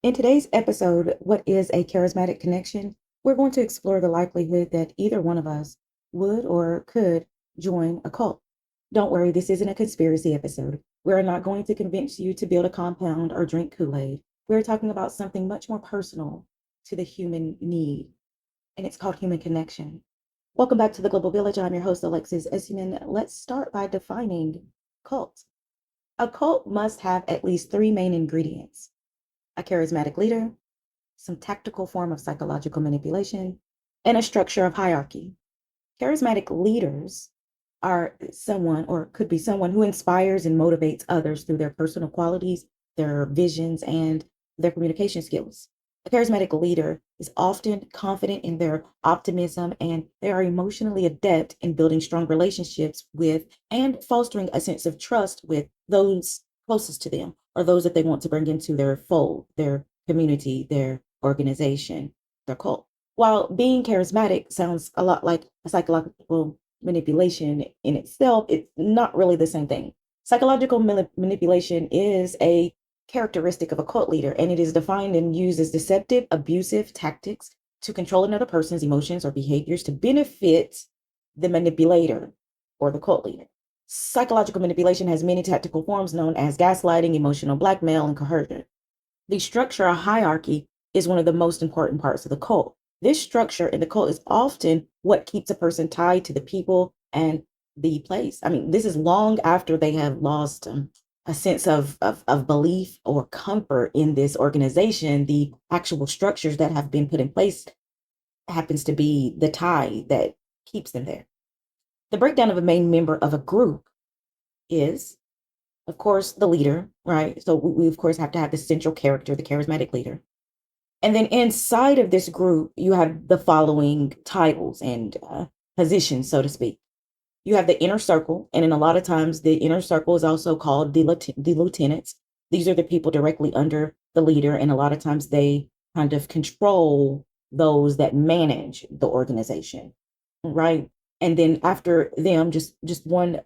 In today's episode, What is a Charismatic Connection? We're going to explore the likelihood that either one of us would or could join a cult. Don't worry, this isn't a conspiracy episode. We're not going to convince you to build a compound or drink Kool-aid. We're talking about something much more personal to the human need, and it's called human connection. Welcome back to the Global Village. I'm your host, Alexis Essiman. Let's start by defining cult. A cult must have at least three main ingredients: a charismatic leader, some tactical form of psychological manipulation, and a structure of hierarchy. Charismatic leaders are someone, or could be someone, who inspires and motivates others through their personal qualities, their visions, and their communication skills. A charismatic leader is often confident in their optimism, and they are emotionally adept in building strong relationships with and fostering a sense of trust with those closest to them, or those that they want to bring into their fold, their community, their organization, their cult. While being charismatic sounds a lot like a psychological manipulation in itself, it's not really the same thing. Psychological manipulation is a characteristic of a cult leader, and it is defined and used as deceptive, abusive tactics to control another person's emotions or behaviors to benefit the manipulator or the cult leader. Psychological manipulation has many tactical forms known as gaslighting, emotional blackmail, and coercion. The structure or hierarchy is one of the most important parts of the cult. This structure in the cult is often what keeps a person tied to the people and the place. I mean, this is long after they have lost a sense of belief or comfort in this organization. The actual structures that have been put in place happens to be the tie that keeps them there. The breakdown of a main member of a group is, of course, the leader, right? So we of course have to have the central character, the charismatic leader. And then inside of this group, you have the following titles and positions, so to speak. You have the inner circle, and in a lot of times, the inner circle is also called the lieutenants. These are the people directly under the leader, and a lot of times they kind of control those that manage the organization, right? And then after them, just one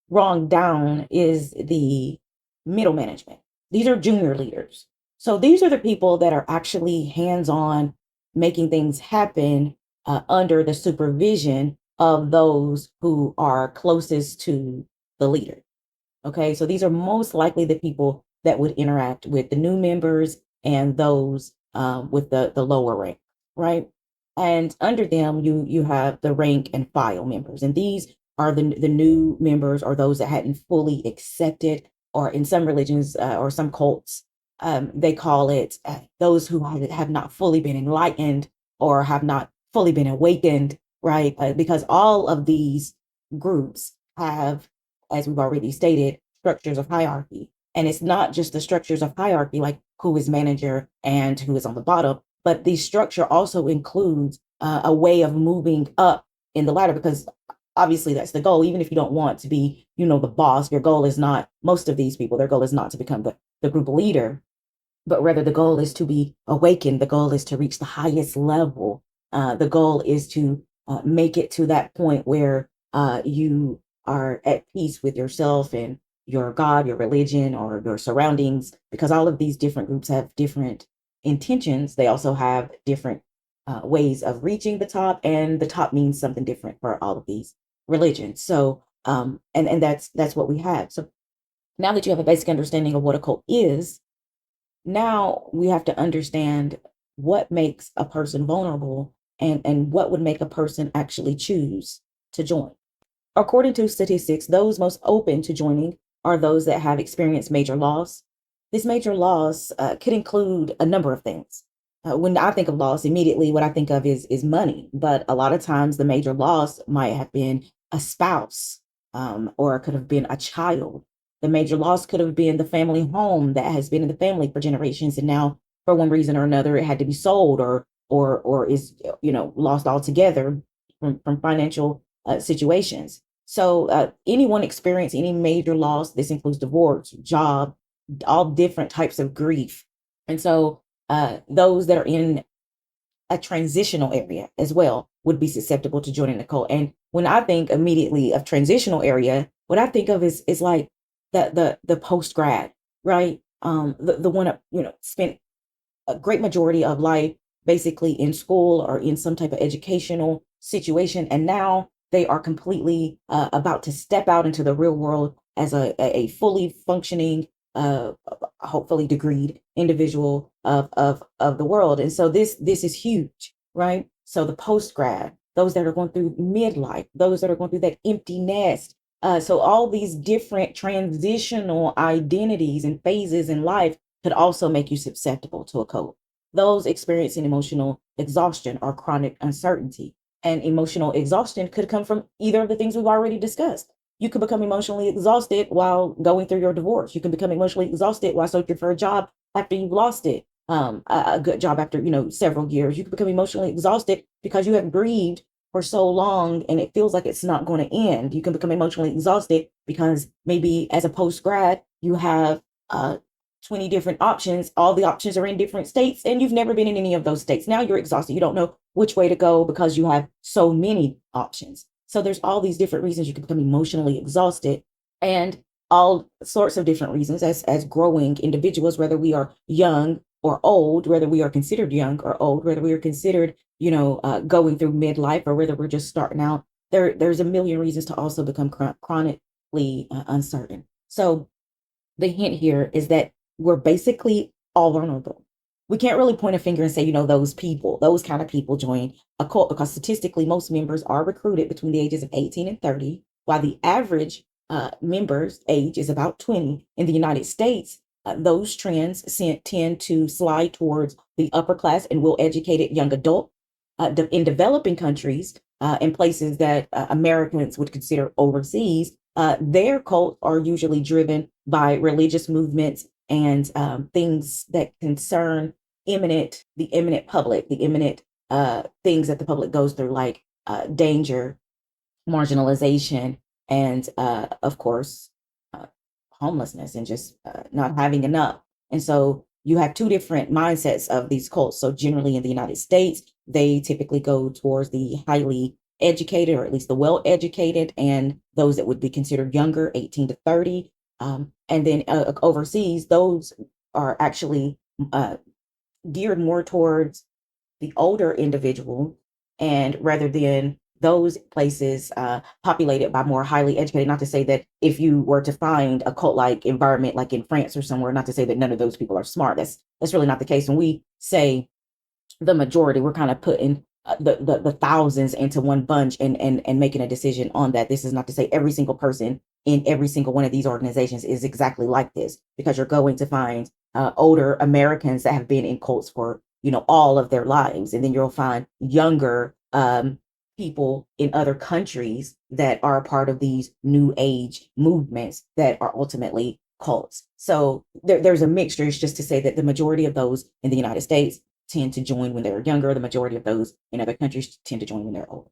wrong down is the middle management. These are junior leaders. So these are the people that are actually hands-on making things happen under the supervision of those who are closest to the leader. Okay, so these are most likely the people that would interact with the new members and those with the lower rank, right? And under them, you have the rank and file members, and these are the new members, or those that hadn't fully accepted, or in some religions or some cults, they call it those who have not fully been enlightened or have not fully been awakened, right? Because all of these groups have, as we've already stated, structures of hierarchy. And it's not just the structures of hierarchy, like who is manager and who is on the bottom, but the structure also includes a way of moving up in the ladder, because obviously that's the goal. Even if you don't want to be, the boss, your goal is not, most of these people, their goal is not to become the group leader, but rather the goal is to be awakened. The goal is to reach the highest level. The goal is to make it to that point where you are at peace with yourself and your God, your religion, or your surroundings, because all of these different groups have different intentions. They also have different ways of reaching the top, and the top means something different for all of these religions. So, and that's what we have. So now that you have a basic understanding of what a cult is, now we have to understand what makes a person vulnerable, and what would make a person actually choose to join. According to statistics, those most open to joining are those that have experienced major loss. This major loss could include a number of things. When I think of loss, immediately what I think of is money, but a lot of times the major loss might have been a spouse, or it could have been a child. The major loss could have been the family home that has been in the family for generations, and now for one reason or another it had to be sold, or is lost altogether from financial situations. So anyone experience any major loss, this includes divorce, job, all different types of grief. And so those that are in a transitional area as well would be susceptible to joining the cult. And when I think immediately of transitional area, what I think of is like the post grad, right? The one that spent a great majority of life basically in school or in some type of educational situation, and now they are completely about to step out into the real world as a fully functioning, hopefully degreed individual of the world. And so this is huge, right? So the post grad, those that are going through midlife, those that are going through that empty nest. So all these different transitional identities and phases in life could also make you susceptible to a code. Those experiencing emotional exhaustion or chronic uncertainty. And emotional exhaustion could come from either of the things we've already discussed. You could become emotionally exhausted while going through your divorce. You can become emotionally exhausted while searching for a job after you've lost it. A good job after, several years. You can become emotionally exhausted because you have grieved for so long and it feels like it's not going to end. You can become emotionally exhausted because maybe as a post grad, you have 20 different options. All the options are in different states and you've never been in any of those states. Now you're exhausted. You don't know which way to go because you have so many options. So there's all these different reasons you can become emotionally exhausted, and all sorts of different reasons as growing individuals, whether we are young or old, whether we are considered young or old, whether we are considered, going through midlife, or whether we're just starting out. There's a million reasons to also become chronically uncertain. So the hint here is that we're basically all vulnerable. We can't really point a finger and say, those kind of people join a cult, because statistically, most members are recruited between the ages of 18 and 30, while the average member's age is about 20. In the United States, those trends tend to slide towards the upper class and well-educated young adult. In developing countries, in places that Americans would consider overseas, their cults are usually driven by religious movements and things that concern the imminent public, the imminent things that the public goes through, like danger, marginalization, and of course, uh, homelessness and just not having enough. And so you have two different mindsets of these cults. So generally in the United States, they typically go towards the highly educated, or at least the well-educated, and those that would be considered younger, 18 to 30. And then overseas, those are actually geared more towards the older individual, and rather than those places populated by more highly educated. Not to say that if you were to find a cult-like environment like in France or somewhere, not to say that none of those people are smart. That's really not the case. When we say the majority, we're kind of putting the thousands into one bunch and making a decision on that. This is not to say every single person in every single one of these organizations is exactly like this, because you're going to find older Americans that have been in cults for all of their lives, and then you'll find younger people in other countries that are a part of these new age movements that are ultimately cults. So there's a mixture. It's just to say that the majority of those in the United States tend to join when they're younger. The majority of those in other countries tend to join when they're older.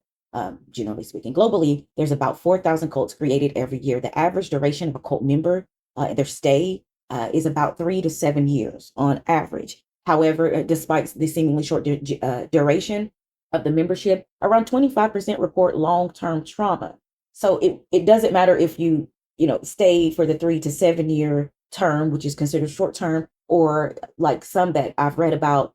Generally speaking, globally, there's about 4,000 cults created every year. The average duration of a cult member, their stay, is about 3 to 7 years on average. However, despite the seemingly short duration of the membership, around 25% report long-term trauma. So it doesn't matter if you stay for the 3 to 7 year term, which is considered short term, or like some that I've read about,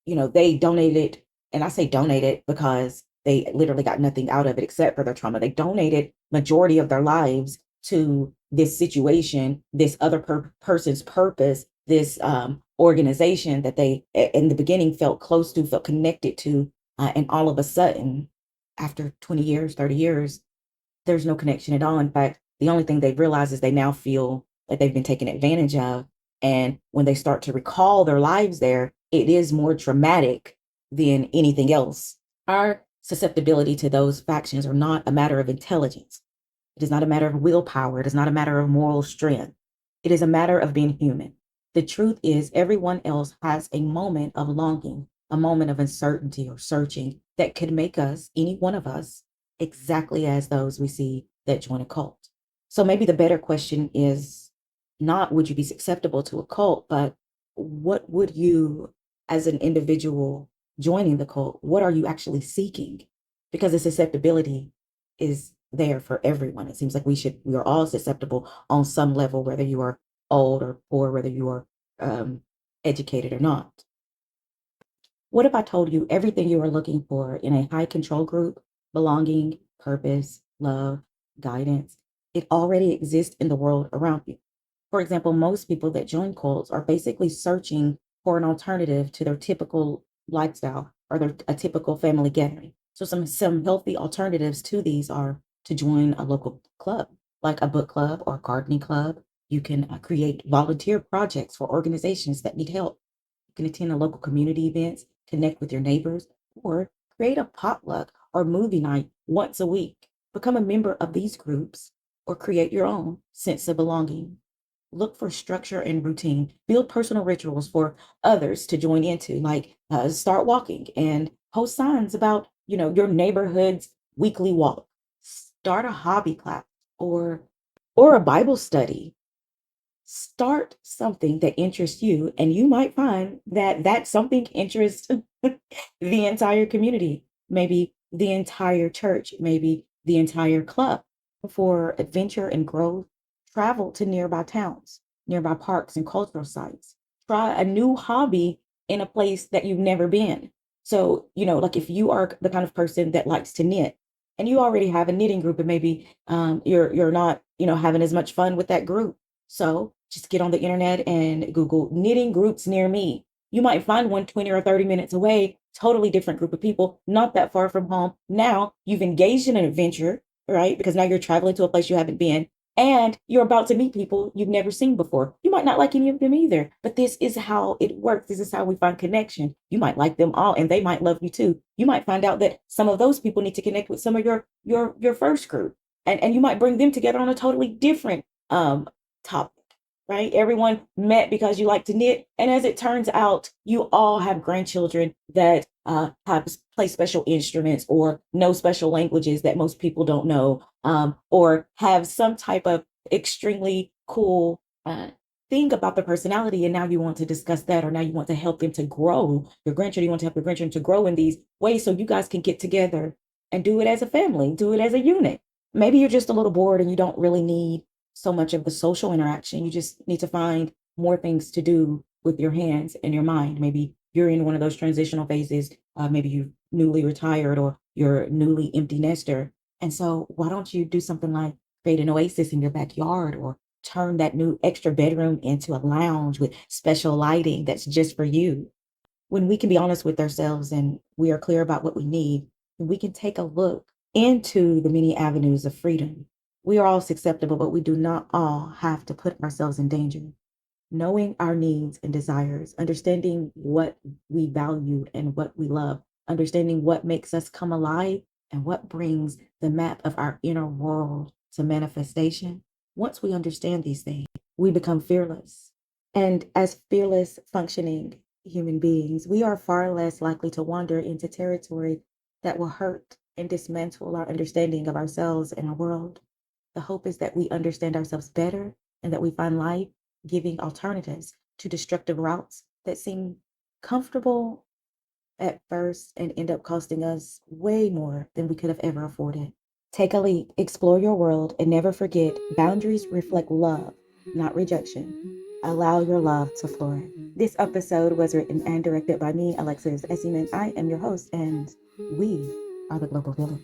they donated, and I say donated because they literally got nothing out of it except for their trauma. They donated majority of their lives to this situation, this other person's purpose, this organization that they in the beginning felt close to, felt connected to, and all of a sudden, after 20 years, 30 years, there's no connection at all. In fact, the only thing they've realized is they now feel like they've been taken advantage of. And when they start to recall their lives there, it is more traumatic than anything else. Our susceptibility to those factions are not a matter of intelligence. It is not a matter of willpower. It is not a matter of moral strength. It is a matter of being human. The truth is, everyone else has a moment of longing, a moment of uncertainty or searching that could make us, any one of us, exactly as those we see that join a cult. So maybe the better question is not would you be susceptible to a cult, but what would you, as an individual joining the cult, what are you actually seeking? Because the susceptibility is there for everyone. It seems like we are all susceptible on some level, whether you are old or poor, whether you are educated or not. What if I told you everything you are looking for in a high control group, belonging, purpose, love, guidance, it already exists in the world around you? For example, most people that join cults are basically searching for an alternative to their typical lifestyle or a typical family gathering. So some healthy alternatives to these are to join a local club, like a book club or a gardening club. You can create volunteer projects for organizations that need help. You can attend a local community events, connect with your neighbors, or create a potluck or movie night once a week. Become a member of these groups or create your own sense of belonging. Look for structure and routine. Build personal rituals for others to join into, like start walking and post signs about, your neighborhood's weekly walk. Start a hobby class or a Bible study. Start something that interests you, and you might find that that something interests the entire community, maybe the entire church, maybe the entire club. For adventure and growth, travel to nearby towns, nearby parks and cultural sites. Try a new hobby in a place that you've never been. So, like if you are the kind of person that likes to knit and you already have a knitting group, and maybe you're not, having as much fun with that group. So just get on the internet and Google knitting groups near me. You might find one 20 or 30 minutes away, totally different group of people, not that far from home. Now you've engaged in an adventure, right? Because now you're traveling to a place you haven't been, and you're about to meet people you've never seen before. You might not like any of them either, but this is how it works. This is how we find connection. You might like them all and they might love you too. You might find out that some of those people need to connect with some of your first group. And you might bring them together on a totally different topic, right? Everyone met because you like to knit. And as it turns out, you all have grandchildren that have play special instruments or know special languages that most people don't know, or have some type of extremely cool thing about the personality. And now you want to discuss that, or now you want to help them to grow. Your grandchildren, you want to help your grandchildren to grow in these ways so you guys can get together and do it as a family, do it as a unit. Maybe you're just a little bored and you don't really need so much of the social interaction. You just need to find more things to do with your hands and your mind. Maybe you're in one of those transitional phases. Maybe you newly retired or you're newly empty nester. And so why don't you do something like create an oasis in your backyard, or turn that new extra bedroom into a lounge with special lighting that's just for you? When we can be honest with ourselves and we are clear about what we need, we can take a look into the many avenues of freedom. We are all susceptible, but we do not all have to put ourselves in danger. Knowing our needs and desires, understanding what we value and what we love, understanding what makes us come alive and what brings the map of our inner world to manifestation. Once we understand these things, we become fearless. And as fearless, functioning human beings, we are far less likely to wander into territory that will hurt and dismantle our understanding of ourselves and our world. The hope is that we understand ourselves better and that we find life giving alternatives to destructive routes that seem comfortable at first and end up costing us way more than we could have ever afforded. Take a leap, explore your world, and never forget boundaries reflect love, not rejection. Allow your love to flourish. This episode was written and directed by me, Alexis Essiman. I am your host, and we are the Global Village.